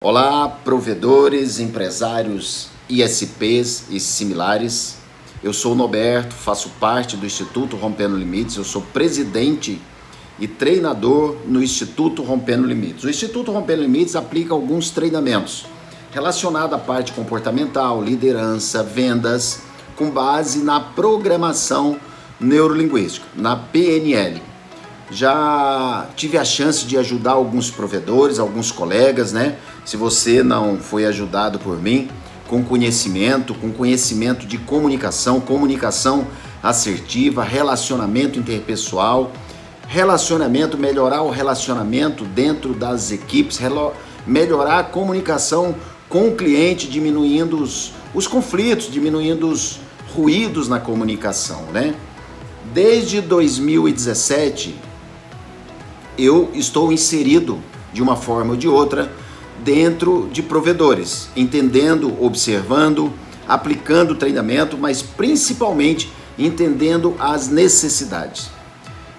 Olá, provedores, empresários, ISPs e similares. Eu sou o Norberto, faço parte do Instituto Rompendo Limites, eu sou presidente e treinador no Instituto Rompendo Limites. O Instituto Rompendo Limites aplica alguns treinamentos relacionados à parte comportamental, liderança, vendas, com base na programação neurolinguística, na PNL. Já tive a chance de ajudar alguns provedores, alguns colegas, né? Se você não foi ajudado por mim, com conhecimento de comunicação assertiva, relacionamento interpessoal, melhorar o relacionamento dentro das equipes, melhorar a comunicação com o cliente, diminuindo os conflitos, diminuindo os ruídos na comunicação, né? Desde 2017, eu estou inserido de uma forma ou de outra dentro de provedores, entendendo, observando, aplicando o treinamento, mas principalmente entendendo as necessidades.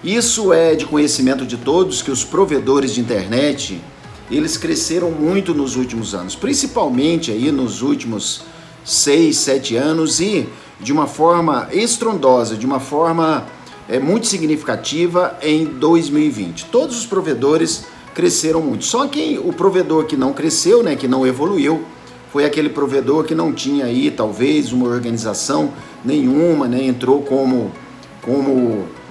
Isso é de conhecimento de todos que os provedores de internet, eles cresceram muito nos últimos anos, principalmente aí nos últimos 6, 7 anos e de uma forma estrondosa, de uma forma muito significativa em 2020. Todos os provedores cresceram muito. Só que o provedor que não cresceu, né, que não evoluiu, foi aquele provedor que não tinha aí talvez uma organização nenhuma, né, entrou como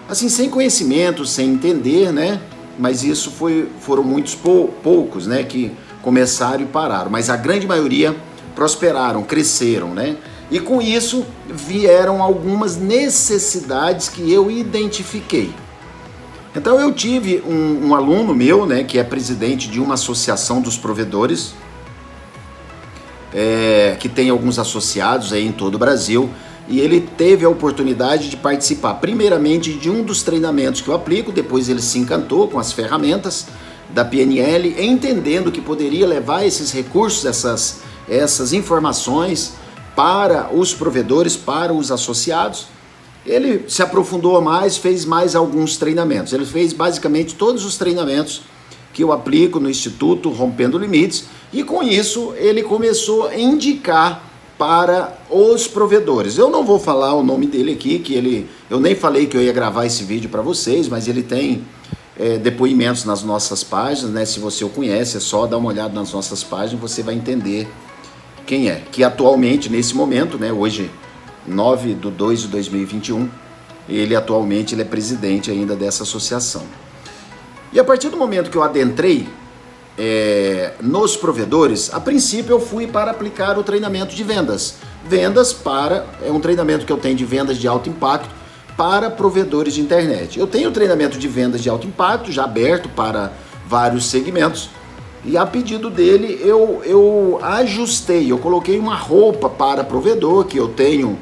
assim, sem conhecimento, sem entender, né? Mas isso foram muitos poucos, né, que começaram e pararam, mas a grande maioria prosperaram, cresceram, né? E com isso vieram algumas necessidades que eu identifiquei. Então eu tive um aluno meu, né, que é presidente de uma associação dos provedores, que tem alguns associados aí em todo o Brasil, e ele teve a oportunidade de participar primeiramente de um dos treinamentos que eu aplico, depois ele se encantou com as ferramentas da PNL, entendendo que poderia levar esses recursos, essas informações para os provedores, para os associados. Ele se aprofundou mais, fez mais alguns treinamentos. Ele fez basicamente todos os treinamentos que eu aplico no Instituto Rompendo Limites e com isso ele começou a indicar para os provedores. Eu não vou falar o nome dele aqui, eu nem falei que eu ia gravar esse vídeo para vocês, mas ele tem depoimentos nas nossas páginas, né? Se você o conhece, é só dar uma olhada nas nossas páginas, você vai entender quem é, que atualmente, nesse momento, né, hoje, 9/2/2021, ele atualmente é presidente ainda dessa associação. E a partir do momento que eu adentrei nos provedores, a princípio eu fui para aplicar o treinamento de vendas. É um treinamento que eu tenho de vendas de alto impacto para provedores de internet. Eu tenho treinamento de vendas de alto impacto já aberto para vários segmentos. E a pedido dele, eu ajustei, eu coloquei uma roupa para provedor, que eu tenho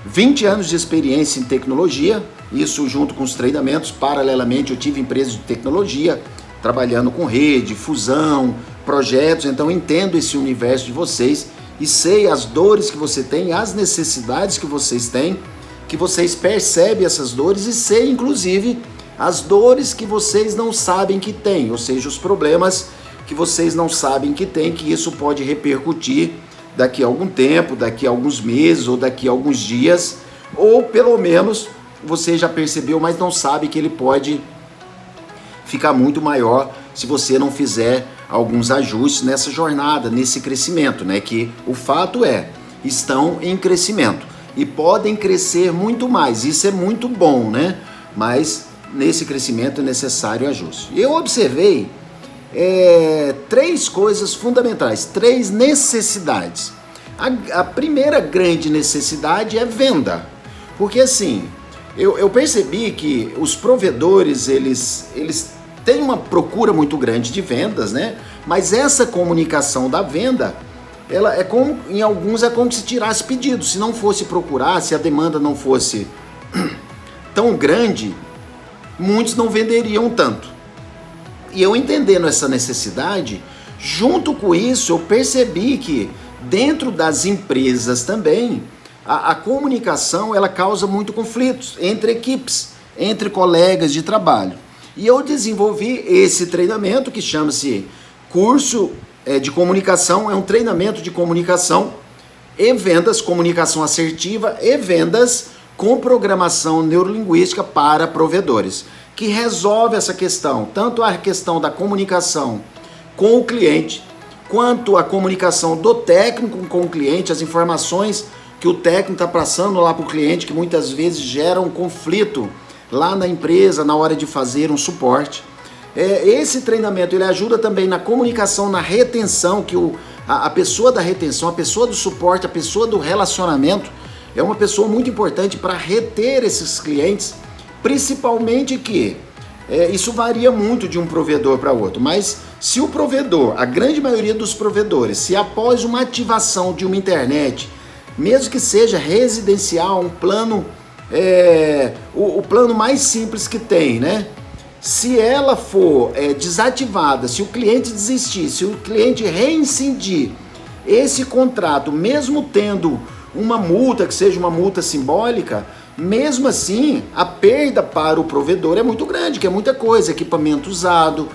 20 anos de experiência em tecnologia, isso junto com os treinamentos. Paralelamente, eu tive empresas de tecnologia, trabalhando com rede, fusão, projetos, então entendo esse universo de vocês e sei as dores que você tem, as necessidades que vocês têm, que vocês percebem essas dores e sei, inclusive, as dores que vocês não sabem que têm, ou seja, os problemas que vocês não sabem que tem, que isso pode repercutir daqui a algum tempo, daqui a alguns meses ou daqui a alguns dias, ou pelo menos você já percebeu, mas não sabe que ele pode ficar muito maior se você não fizer alguns ajustes nessa jornada, nesse crescimento, né? Que o fato estão em crescimento e podem crescer muito mais, isso é muito bom, né? Mas nesse crescimento é necessário ajuste. Eu observei 3 coisas fundamentais, 3 necessidades. A primeira grande necessidade é venda, porque assim, eu percebi que os provedores, eles têm uma procura muito grande de vendas, né? Mas essa comunicação da venda, ela é como, em alguns é como se tirasse pedido, se não fosse procurar, se a demanda não fosse tão grande, muitos não venderiam tanto. E eu entendendo essa necessidade, junto com isso eu percebi que dentro das empresas também, a comunicação ela causa muito conflitos entre equipes, entre colegas de trabalho. E eu desenvolvi esse treinamento que chama-se Curso de comunicação, é um treinamento de comunicação e vendas, comunicação assertiva e vendas com programação neurolinguística para provedores, que resolve essa questão, tanto a questão da comunicação com o cliente, quanto a comunicação do técnico com o cliente, as informações que o técnico está passando lá para o cliente, que muitas vezes geram um conflito lá na empresa na hora de fazer um suporte. Esse treinamento ele ajuda também na comunicação, na retenção, que a pessoa da retenção, a pessoa do suporte, a pessoa do relacionamento é uma pessoa muito importante para reter esses clientes, principalmente que isso varia muito de um provedor para outro, mas se o provedor, a grande maioria dos provedores, se após uma ativação de uma internet, mesmo que seja residencial, um plano, o plano mais simples que tem, né? Se ela for desativada, se o cliente desistir, se o cliente reincidir esse contrato, mesmo tendo uma multa, que seja uma multa simbólica, mesmo assim, a perda para o provedor é muito grande, que é muita coisa, equipamento usado,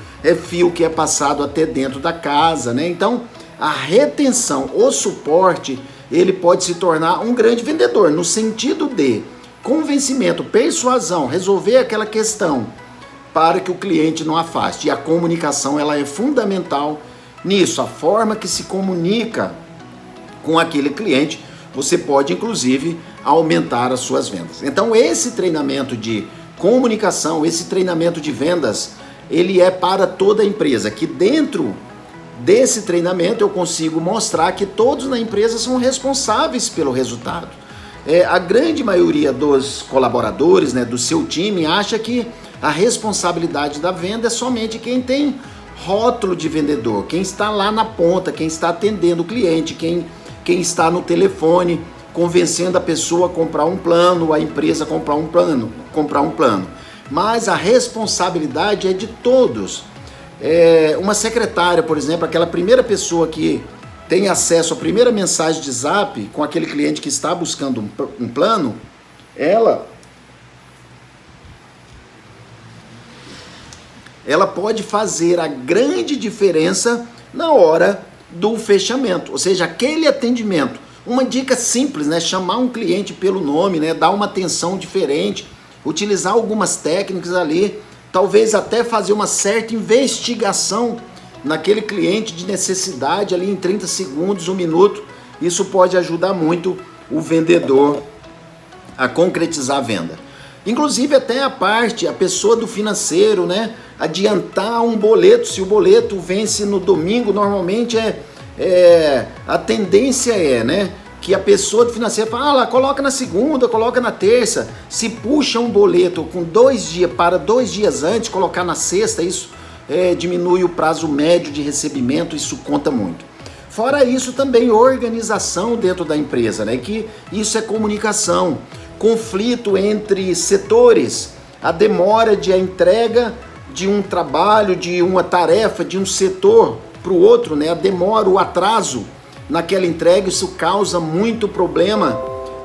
fio que é passado até dentro da casa, né? Então, a retenção, o suporte, ele pode se tornar um grande vendedor, no sentido de convencimento, persuasão, resolver aquela questão para que o cliente não afaste. E a comunicação, ela é fundamental nisso, a forma que se comunica com aquele cliente, você pode, inclusive, aumentar as suas vendas. Então, esse treinamento de comunicação, esse treinamento de vendas, ele é para toda a empresa, que dentro desse treinamento eu consigo mostrar que todos na empresa são responsáveis pelo resultado. A grande maioria dos colaboradores, né, do seu time, acha que a responsabilidade da venda é somente quem tem rótulo de vendedor, quem está lá na ponta, quem está atendendo o cliente, quem está no telefone, convencendo a pessoa a comprar um plano, a empresa a comprar um plano. Mas a responsabilidade é de todos. Uma secretária, por exemplo, aquela primeira pessoa que tem acesso à primeira mensagem de zap com aquele cliente que está buscando um plano, ela pode fazer a grande diferença na hora do fechamento, ou seja, aquele atendimento. Uma dica simples, né? Chamar um cliente pelo nome, né? Dar uma atenção diferente, utilizar algumas técnicas ali, talvez até fazer uma certa investigação naquele cliente de necessidade ali em 30 segundos, 1 minuto. Isso pode ajudar muito o vendedor a concretizar a venda. Inclusive até a pessoa do financeiro, né? Adiantar um boleto, se o boleto vence no domingo, normalmente a tendência né? Que a pessoa do financeiro fala, coloca na segunda, coloca na terça. Se puxa um boleto com 2 dias para 2 dias antes, colocar na sexta, isso diminui o prazo médio de recebimento, isso conta muito. Fora isso, também organização dentro da empresa, né? Que isso é comunicação, conflito entre setores, a demora de a entrega de um trabalho, de uma tarefa, de um setor para o outro, né? A demora, o atraso naquela entrega, isso causa muito problema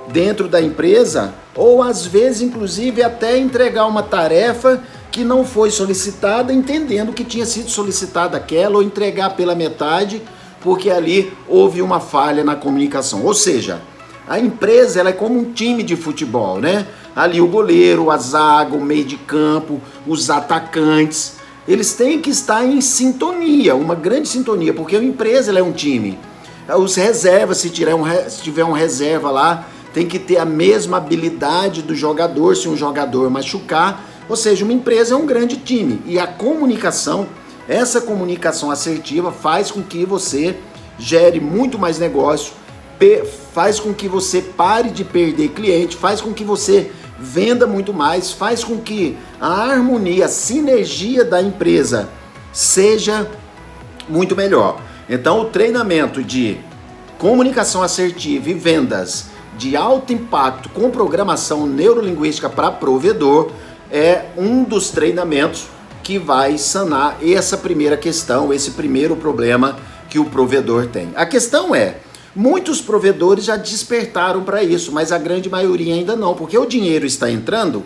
dentro da empresa, ou às vezes, inclusive, até entregar uma tarefa que não foi solicitada, entendendo que tinha sido solicitada aquela, ou entregar pela metade, porque ali houve uma falha na comunicação. Ou seja, a empresa ela é como um time de futebol, né? Ali o goleiro, a zaga, o meio de campo, os atacantes, eles têm que estar em sintonia, uma grande sintonia, porque a empresa ela é um time. Os reservas, se tiver um reserva lá, tem que ter a mesma habilidade do jogador, se um jogador machucar. Ou seja, uma empresa é um grande time. E a comunicação, essa comunicação assertiva faz com que você gere muito mais negócio, faz com que você pare de perder cliente, faz com que você venda muito mais, faz com que a harmonia, a sinergia da empresa seja muito melhor. Então, o treinamento de comunicação assertiva e vendas de alto impacto com programação neurolinguística para provedor é um dos treinamentos que vai sanar essa primeira questão, esse primeiro problema que o provedor tem. A questão é, muitos provedores já despertaram para isso, mas a grande maioria ainda não, porque o dinheiro está entrando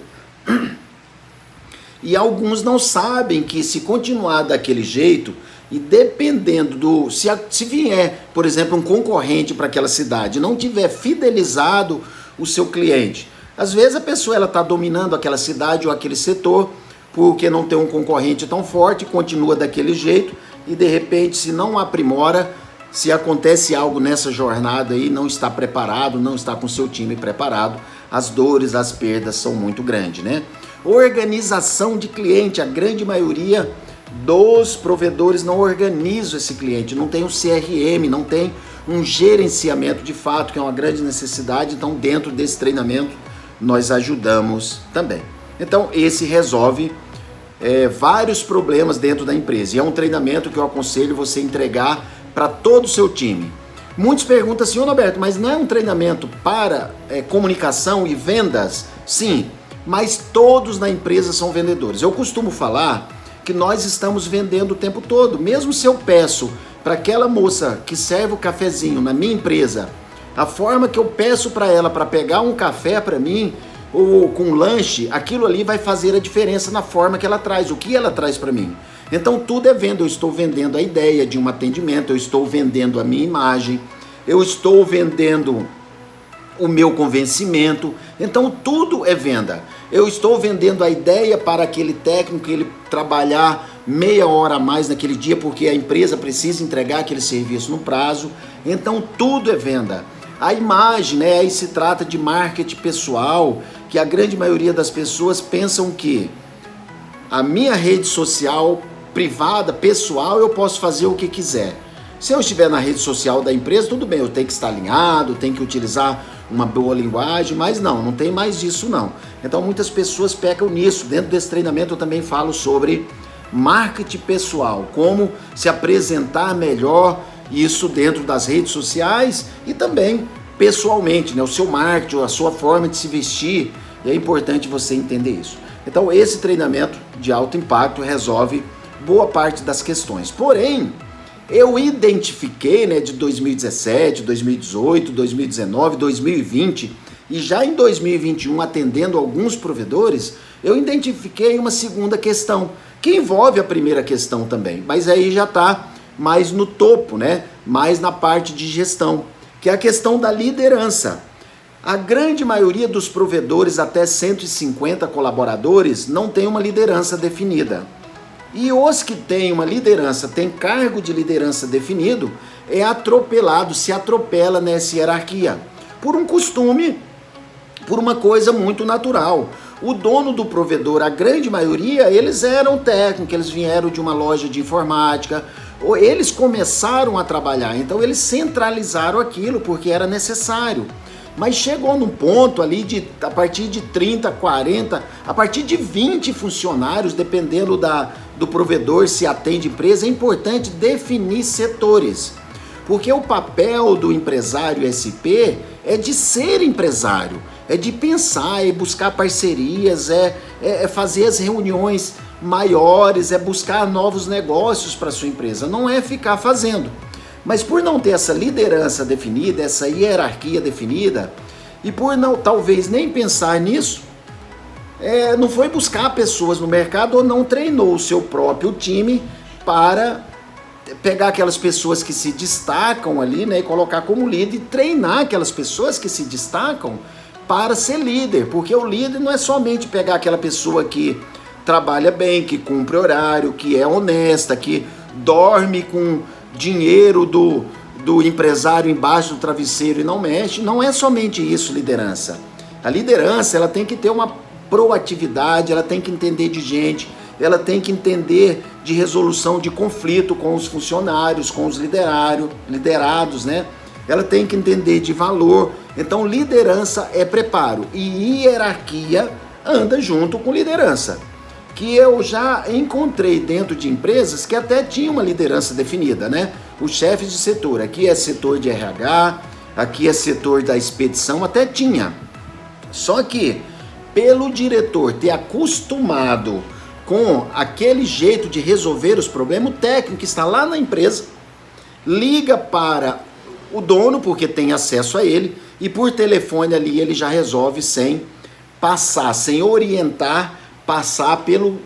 e alguns não sabem que se continuar daquele jeito, E dependendo se vier, por exemplo, um concorrente para aquela cidade, não tiver fidelizado o seu cliente, às vezes a pessoa está dominando aquela cidade ou aquele setor, porque não tem um concorrente tão forte, continua daquele jeito, e de repente, se não aprimora, se acontece algo nessa jornada aí, não está preparado, não está com seu time preparado, as dores, as perdas são muito grandes, né? Organização de cliente, a grande maioria dos provedores não organizam esse cliente, não tem um CRM, não tem um gerenciamento de fato, que é uma grande necessidade. Então, dentro desse treinamento, nós ajudamos também. Então, esse resolve vários problemas dentro da empresa, e é um treinamento que eu aconselho você entregar para todo o seu time. Muitos perguntam assim: ô Norberto, mas não é um treinamento para comunicação e vendas? Sim, mas todos na empresa são vendedores. Eu costumo falar que nós estamos vendendo o tempo todo. Mesmo se eu peço para aquela moça que serve o cafezinho na minha empresa, a forma que eu peço para ela para pegar um café para mim, ou com um lanche, aquilo ali vai fazer a diferença na forma que ela traz, o que ela traz para mim. Então tudo é venda. Eu estou vendendo a ideia de um atendimento, eu estou vendendo a minha imagem, eu estou vendendo o meu convencimento. Então tudo é venda. Eu estou vendendo a ideia para aquele técnico, ele trabalhar meia hora a mais naquele dia, porque a empresa precisa entregar aquele serviço no prazo. Então tudo é venda. A imagem, né? Aí se trata de marketing pessoal, que a grande maioria das pessoas pensam que a minha rede social privada, pessoal, eu posso fazer o que quiser. Se eu estiver na rede social da empresa, tudo bem, eu tenho que estar alinhado, tenho que utilizar uma boa linguagem, mas não tem mais disso não. Então muitas pessoas pecam nisso. Dentro desse treinamento eu também falo sobre marketing pessoal, como se apresentar melhor, isso dentro das redes sociais e também pessoalmente, né? O seu marketing, a sua forma de se vestir, é importante você entender isso. Então esse treinamento de alto impacto resolve boa parte das questões. Porém, eu identifiquei, né, de 2017, 2018, 2019, 2020 e já em 2021, atendendo alguns provedores, eu identifiquei uma segunda questão, que envolve a primeira questão também, mas aí já está mais no topo, né? Mais na parte de gestão, que é a questão da liderança. A grande maioria dos provedores, até 150 colaboradores, não tem uma liderança definida. E os que têm uma liderança, têm cargo de liderança definido, é atropelado, se atropela nessa hierarquia, por um costume, por uma coisa muito natural. O dono do provedor, a grande maioria, eles eram técnicos, eles vieram de uma loja de informática, ou eles começaram a trabalhar, então eles centralizaram aquilo porque era necessário. Mas chegou num ponto ali a partir de 30, 40, a partir de 20 funcionários, dependendo do provedor, se atende empresa, é importante definir setores. Porque o papel do empresário SP é de ser empresário, é de pensar, é buscar parcerias, é fazer as reuniões maiores, é buscar novos negócios para sua empresa, não é ficar fazendo. Mas por não ter essa liderança definida, essa hierarquia definida, e por não talvez nem pensar nisso, não foi buscar pessoas no mercado ou não treinou o seu próprio time para pegar aquelas pessoas que se destacam ali, né, e colocar como líder e treinar aquelas pessoas que se destacam para ser líder, porque o líder não é somente pegar aquela pessoa que trabalha bem, que cumpre horário, que é honesta, que dorme com dinheiro do empresário embaixo do travesseiro e não mexe. Não é somente isso liderança. A liderança, ela tem que ter uma proatividade, ela tem que entender de gente, ela tem que entender de resolução de conflito com os funcionários, com os liderados, né? Ela tem que entender de valor. Então liderança é preparo e hierarquia anda junto com liderança, que eu já encontrei dentro de empresas que até tinha uma liderança definida, né? Os chefes de setor, aqui é setor de RH, aqui é setor da expedição, até tinha. Só que, pelo diretor ter acostumado com aquele jeito de resolver os problemas, o técnico que está lá na empresa liga para o dono, porque tem acesso a ele, e por telefone ali ele já resolve sem passar, sem orientar passar pelo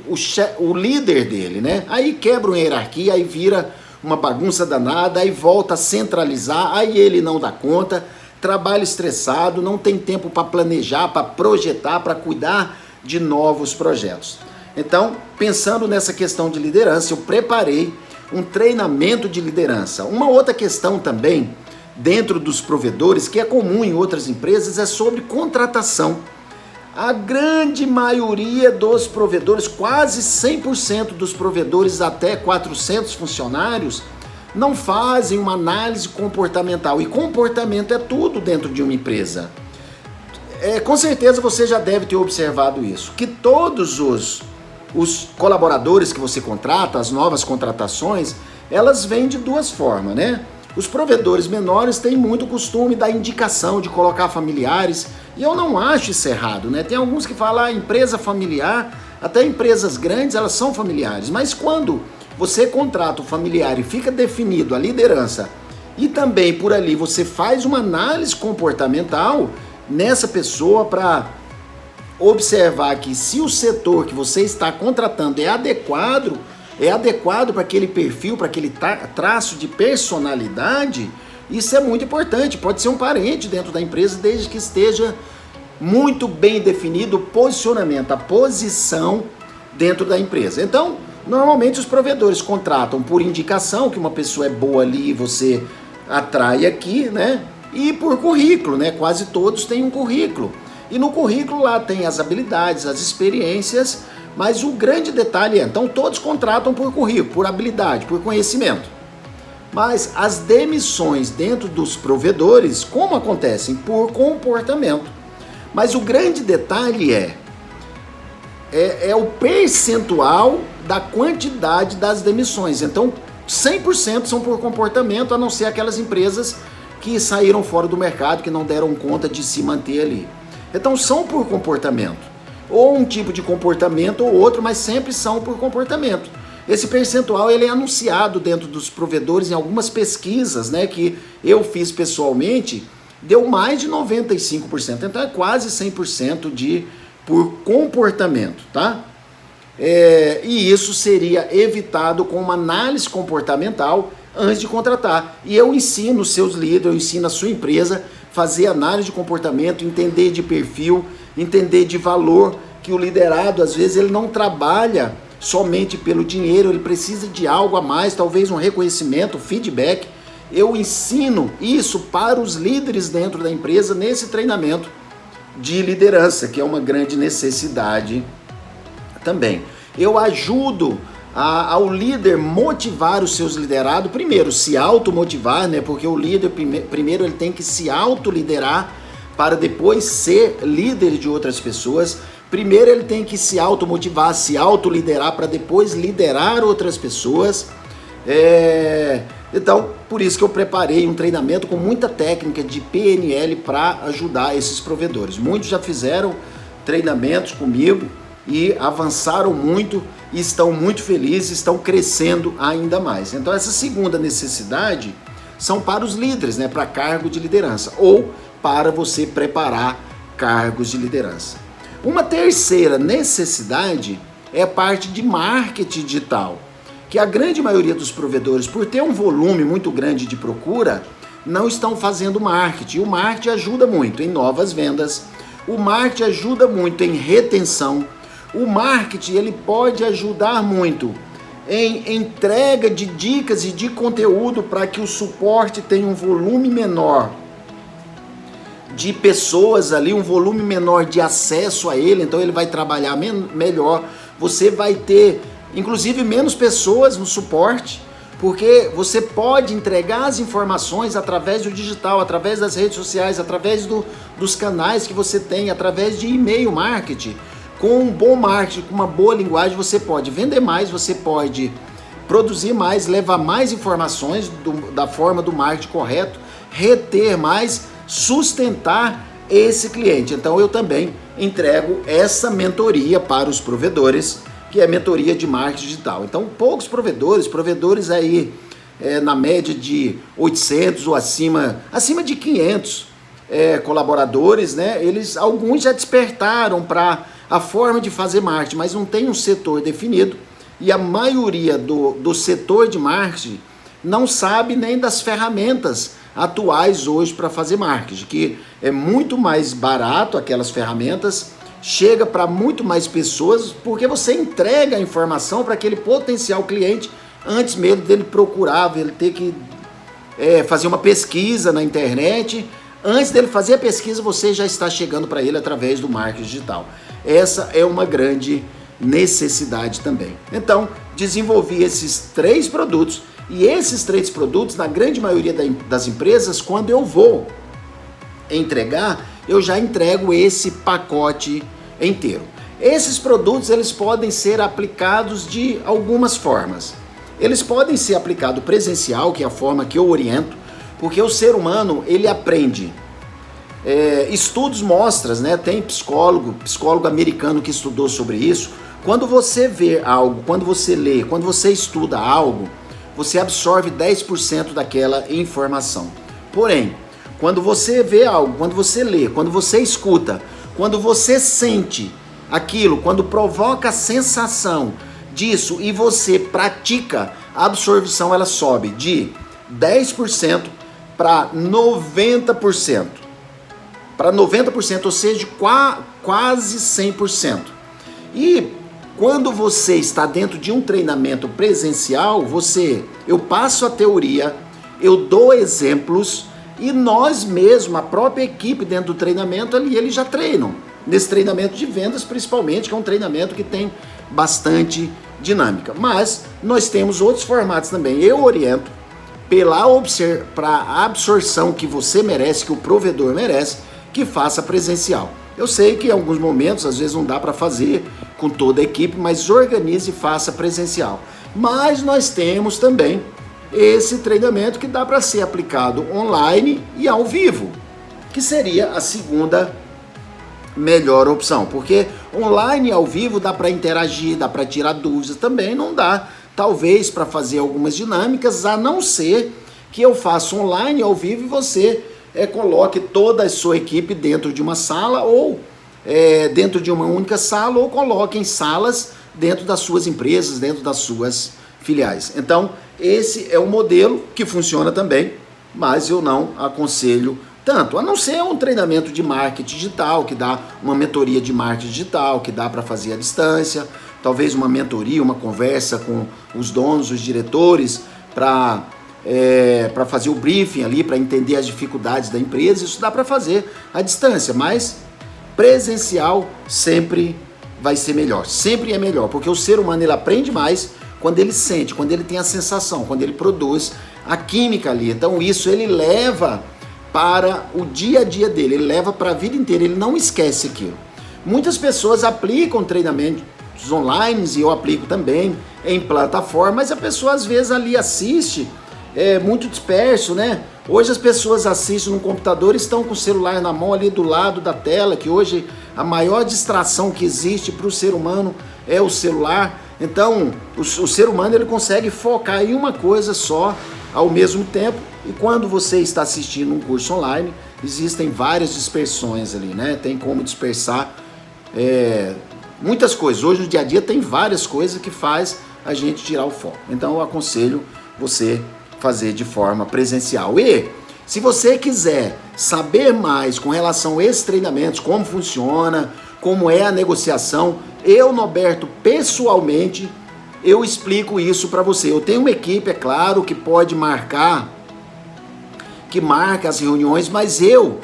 o líder dele, né? Aí quebra uma hierarquia, aí vira uma bagunça danada, aí volta a centralizar, aí ele não dá conta, trabalha estressado, não tem tempo para planejar, para projetar, para cuidar de novos projetos. Então, pensando nessa questão de liderança, eu preparei um treinamento de liderança. Uma outra questão também, dentro dos provedores, que é comum em outras empresas, é sobre contratação. A grande maioria dos provedores, quase 100% dos provedores até 400 funcionários, não fazem uma análise comportamental. E comportamento é tudo dentro de uma empresa. Com certeza você já deve ter observado isso, que todos os colaboradores que você contrata, as novas contratações, elas vêm de duas formas, né? Os provedores menores têm muito costume da indicação de colocar familiares, e eu não acho isso errado, né? Tem alguns que falam, empresa familiar, até empresas grandes, elas são familiares, mas quando você contrata o familiar e fica definido a liderança, e também por ali você faz uma análise comportamental nessa pessoa para observar que se o setor que você está contratando é adequado para aquele perfil, para aquele traço de personalidade, isso é muito importante. Pode ser um parente dentro da empresa, desde que esteja muito bem definido o posicionamento, a posição dentro da empresa. Então, normalmente os provedores contratam por indicação, que uma pessoa é boa ali e você atrai aqui, né? E por currículo, né? Quase todos têm um currículo. E no currículo lá tem as habilidades, as experiências, mas o grande detalhe é, então todos contratam por currículo, por habilidade, por conhecimento. Mas as demissões dentro dos provedores, como acontecem? Por comportamento. Mas o grande detalhe é o percentual da quantidade das demissões. Então 100% são por comportamento, a não ser aquelas empresas que saíram fora do mercado, que não deram conta de se manter ali. Então são por comportamento. Ou um tipo de comportamento ou outro, mas sempre são por comportamento. Esse percentual ele é anunciado dentro dos provedores em algumas pesquisas, né, que eu fiz pessoalmente, deu mais de 95%, então é quase 100% por comportamento, tá? E isso seria evitado com uma análise comportamental antes de contratar. E eu ensino os seus líderes, eu ensino a sua empresa fazer análise de comportamento, entender de perfil, entender de valor, que o liderado às vezes ele não trabalha somente pelo dinheiro, ele precisa de algo a mais, talvez um reconhecimento, feedback. Eu ensino isso para os líderes dentro da empresa nesse treinamento de liderança, que é uma grande necessidade também. Eu ajudo ao líder motivar os seus liderados, primeiro se automotivar, né? Porque o líder primeiro ele tem que se autoliderar para depois ser líder de outras pessoas. Primeiro ele tem que se automotivar, se autoliderar para depois liderar outras pessoas. Então, por isso que eu preparei um treinamento com muita técnica de PNL para ajudar esses provedores. Muitos já fizeram treinamentos comigo e avançaram muito e estão muito felizes, estão crescendo ainda mais. Então essa segunda necessidade são para os líderes, né, para cargo de liderança ou para você preparar cargos de liderança. Uma terceira necessidade é a parte de marketing digital, que a grande maioria dos provedores, por ter um volume muito grande de procura, não estão fazendo marketing. O marketing ajuda muito em novas vendas, o marketing ajuda muito em retenção, o marketing ele pode ajudar muito em entrega de dicas e de conteúdo para que o suporte tenha um volume menor de pessoas ali, um volume menor de acesso a ele, então ele vai trabalhar melhor, você vai ter inclusive menos pessoas no suporte, porque você pode entregar as informações através do digital, através das redes sociais, através dos canais que você tem, através de e-mail marketing. Com um bom marketing, com uma boa linguagem, você pode vender mais, você pode produzir mais, levar mais informações da forma do marketing correto, reter mais, sustentar esse cliente. Então eu também entrego essa mentoria para os provedores, que é mentoria de marketing digital. Então poucos provedores aí na média de 800 ou acima de 500 colaboradores, né? Alguns já despertaram para a forma de fazer marketing, mas não tem um setor definido, e a maioria do setor de marketing não sabe nem das ferramentas atuais hoje para fazer marketing, que é muito mais barato aquelas ferramentas, chega para muito mais pessoas, porque você entrega a informação para aquele potencial cliente antes mesmo dele procurar, ele ter que fazer uma pesquisa na internet. Antes dele fazer a pesquisa, você já está chegando para ele através do marketing digital. Essa é uma grande necessidade também. Então, desenvolvi esses 3 produtos, e esses 3 produtos, na grande maioria das empresas, quando eu vou entregar, eu já entrego esse pacote inteiro. Esses produtos, eles podem ser aplicados de algumas formas. Eles podem ser aplicados presencial, que é a forma que eu oriento, porque o ser humano, ele aprende. Estudos mostram, né? Tem psicólogo americano que estudou sobre isso. Quando você vê algo, quando você lê, quando você estuda algo, você absorve 10% daquela informação. Porém, quando você vê algo, quando você lê, quando você escuta, quando você sente aquilo, quando provoca a sensação disso e você pratica, a absorção ela sobe de 10% para 90%. Para 90%, ou seja, quase 100%. E quando você está dentro de um treinamento presencial, eu passo a teoria, eu dou exemplos e nós mesmos, a própria equipe dentro do treinamento ali, eles já treinam. Nesse treinamento de vendas, principalmente, que é um treinamento que tem bastante dinâmica. Mas nós temos outros formatos também. Eu oriento para a absorção que você merece, que o provedor merece, que faça presencial. Eu sei que em alguns momentos, às vezes não dá para fazer com toda a equipe, mas organize e faça presencial. Mas nós temos também esse treinamento que dá para ser aplicado online e ao vivo, que seria a segunda melhor opção, porque online e ao vivo dá para interagir, dá para tirar dúvidas, também não dá, talvez, para fazer algumas dinâmicas, a não ser que eu faça online e ao vivo e você coloque toda a sua equipe dentro de uma sala ou dentro de uma única sala, ou coloque em salas dentro das suas empresas, dentro das suas filiais. Então, esse é um modelo que funciona também, mas eu não aconselho tanto, a não ser um treinamento de marketing digital, que dá uma mentoria de marketing digital, que dá para fazer à distância, talvez uma mentoria, uma conversa com os donos, os diretores, para fazer o briefing ali, para entender as dificuldades da empresa. Isso dá para fazer à distância, mas presencial sempre vai ser melhor, sempre é melhor, porque o ser humano ele aprende mais quando ele sente, quando ele tem a sensação, quando ele produz a química ali. Então isso ele leva para o dia a dia dele, ele leva para a vida inteira, ele não esquece aquilo. Muitas pessoas aplicam treinamentos online, e eu aplico também em plataforma, mas a pessoa às vezes ali assiste muito disperso, né? Hoje as pessoas assistem no computador, estão com o celular na mão ali do lado da tela, que hoje a maior distração que existe para o ser humano é o celular. Então o ser humano ele consegue focar em uma coisa só ao mesmo tempo, e quando você está assistindo um curso online, existem várias dispersões ali, né? Tem como dispersar muitas coisas. Hoje no dia a dia tem várias coisas que faz a gente tirar o foco. Então eu aconselho você fazer de forma presencial. E se você quiser saber mais com relação a esses treinamentos, como funciona, como é a negociação, eu, Norberto, pessoalmente, eu explico isso para você. Eu tenho uma equipe, é claro, que pode marcar, que marca as reuniões, mas eu,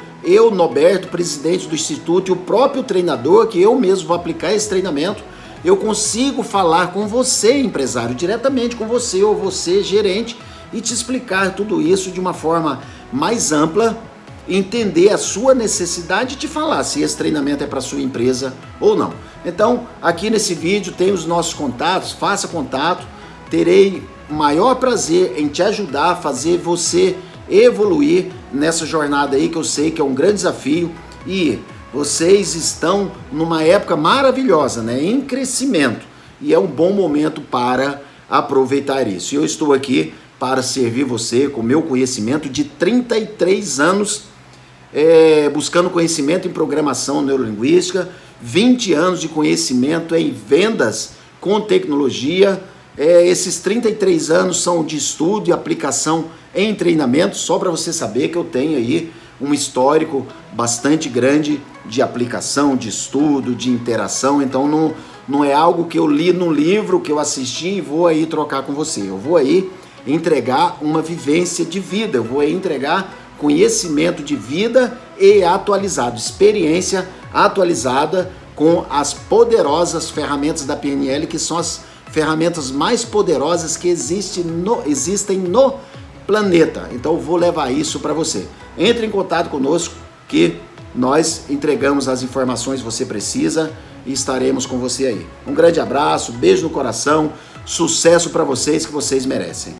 Norberto, presidente do Instituto, e o próprio treinador, que eu mesmo vou aplicar esse treinamento, eu consigo falar com você, empresário, diretamente com você, ou você, gerente, e te explicar tudo isso de uma forma mais ampla, entender a sua necessidade e te falar se esse treinamento é para sua empresa ou não. Então, aqui nesse vídeo tem os nossos contatos, faça contato, terei o maior prazer em te ajudar a fazer você evoluir nessa jornada aí, que eu sei que é um grande desafio, e vocês estão numa época maravilhosa, né, em crescimento, e é um bom momento para aproveitar isso. E eu estou aqui para servir você com meu conhecimento de 33 anos, buscando conhecimento em programação neurolinguística, 20 anos de conhecimento em vendas com tecnologia. Esses 33 anos são de estudo e aplicação em treinamento, só para você saber que eu tenho aí um histórico bastante grande de aplicação, de estudo, de interação. Então não é algo que eu li no livro, que eu assisti e vou aí trocar com você. Eu vou aí entregar uma vivência de vida, eu vou aí entregar conhecimento de vida e atualizado, experiência atualizada com as poderosas ferramentas da PNL, que são as ferramentas mais poderosas que existem no planeta. Então eu vou levar isso para você. Entre em contato conosco que nós entregamos as informações que você precisa e estaremos com você aí. Um grande abraço, beijo no coração, sucesso para vocês que vocês merecem.